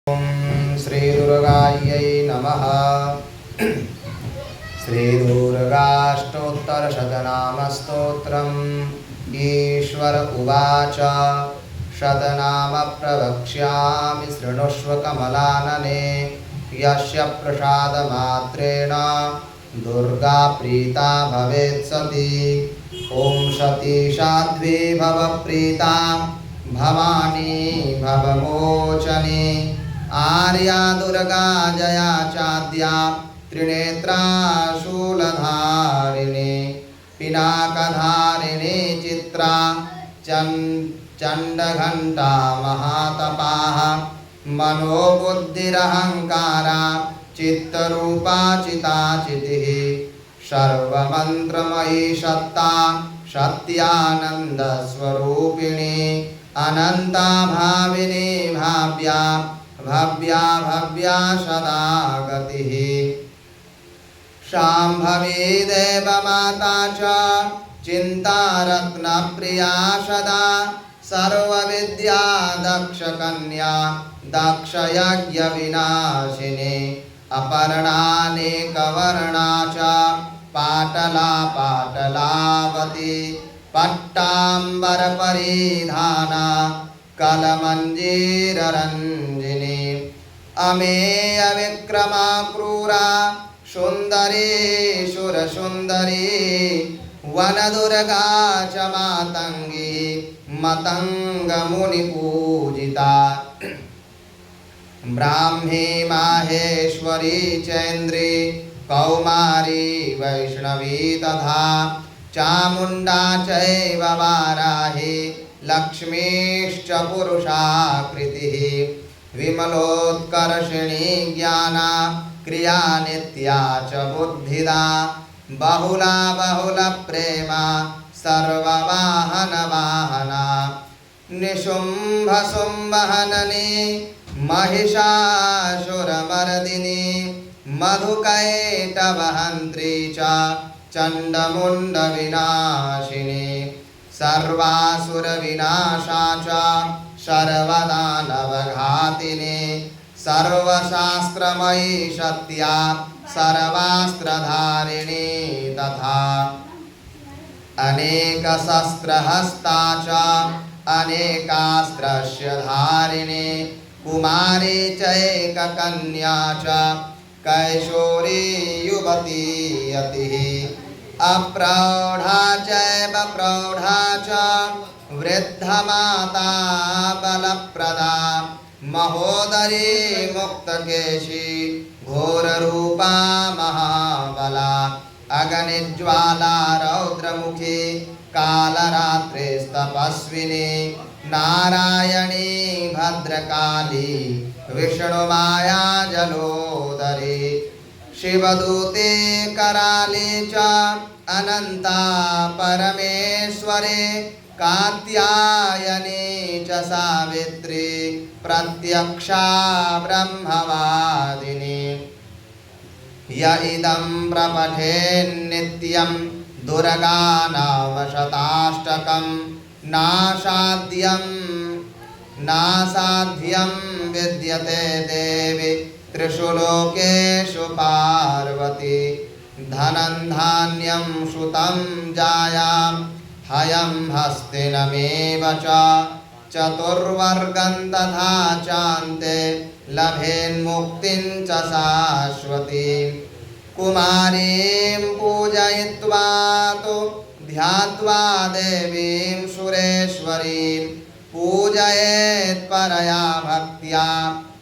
ॐ श्रीदुर्गायै नमः। श्रीदुर्गाष्टोत्तरशतनामस्तोत्रम्। ईश्वर उवाच शतनाम प्रवक्ष्यामि शृणुष्व कमलानने। यस्य प्रसादमात्रेण दुर्गा प्रीता भवेत् सती। ॐ सती साध्वी भव प्रीता भवानी भवमोचने। आर्या दुर्गा जया चाद्या त्रिनेत्रा शूलधारिणी। पिनाकधारिणी चित्रा चण्डघण्टा महातपाः। मनोबुद्धिरहङ्कारा चित्तरूपा चिताचितिः। सर्वमन्त्रमयी सत्ता सत्यानन्दस्वरूपिणी। अनन्ता भाविनी भाव्या भव्या भव्या सदा गतिः। शाम्भवी देवमाता च चिन्तारत्नप्रिया सदा। सर्वविद्या दक्षकन्या दक्षयज्ञविनाशिनी। अपर्णानेकवर्णा च पाटला पाटलावती। पट्टाम्बरपरिधाना कलमञ्जीररञ्जिनी। अमेयविक्रमा क्रूरा सुन्दरी सुरसुन्दरी। वनदुर्गा च मातङ्गी मतङ्गमुनिपूजिता। ब्राह्मी माहेश्वरी चैन्द्री कौमारी वैष्णवी तथा। चामुण्डा चैव वाराही लक्ष्मीश्च पुरुषाकृतिः। विमलोत्कर्षिणी ज्ञाना क्रिया नित्या च बुद्धिदा। बहुला बहुलप्रेमा सर्ववाहनवाहना। निशुम्भशुम्भहननी महिषासुरमर्दिनी। मधुकैटवहन्त्री च चण्डमुण्डविनाशिनी। सर्वासुरविनाशा च सर्वदानवघातिनी। सर्वशास्त्रमयी सत्या सर्वास्त्रधारिणी तथा। अनेकशस्त्रहस्ता च अनेकास्त्रस्य धारिणी। कुमारी चैककन्या च कैशोरी युवती यतिः। अप्रौढा चैव प्रौढा च वृद्धमाता बलप्रदा। महोदरी मुक्तकेशी घोररूपा महाबला। अग्निज्वाला रौद्रमुखी कालरात्रिस्तपस्विनी। नारायणी भद्रकाली विष्णुमाया जलोदरी। शिवदूते कराले च अनन्ता परमेश्वरे। कात्यायनी च सावित्री प्रत्यक्षा ब्रह्मवादिनी। य इदं प्रपठेन्नित्यं दुर्गानाम शताष्टकं। नासाध्यं विद्यते देवी त्रिषु लोकेषु पार्वती। धनं धान्यं सुतं जायां हयं हस्तिनमेव च। चतुर्वर्गं तथा चान्ते लभेन्मुक्तिं च शाश्वतीं। कुमारीं पूजयित्वा तु ध्यात्वा देवीं सुरेश्वरीं। पूजयेत् परया भक्त्या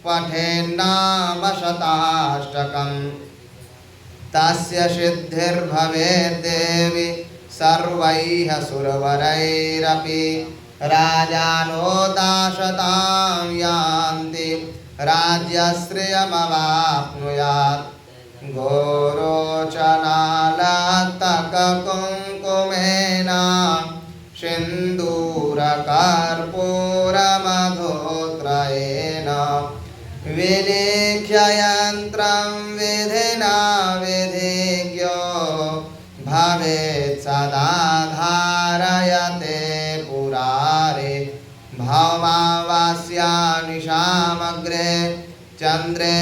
पठेन्नाम शताष्टकम्। तस्य सिद्धिर्भवेद्देवी सर्वैः सुरवरैरपि। राजानो दाशतां यान्ति राज्यश्रियमवाप्नुयात्। घोरोचनालत्तककुङ्कुमेन सिन्दूरकर्पूरमधोत्रयेण। विलेख्य यन्त्रं विधिना विधिज्ञो भवेत् सदा धारयते पुरारे। भौमावास्या निशामग्रे चन्द्रे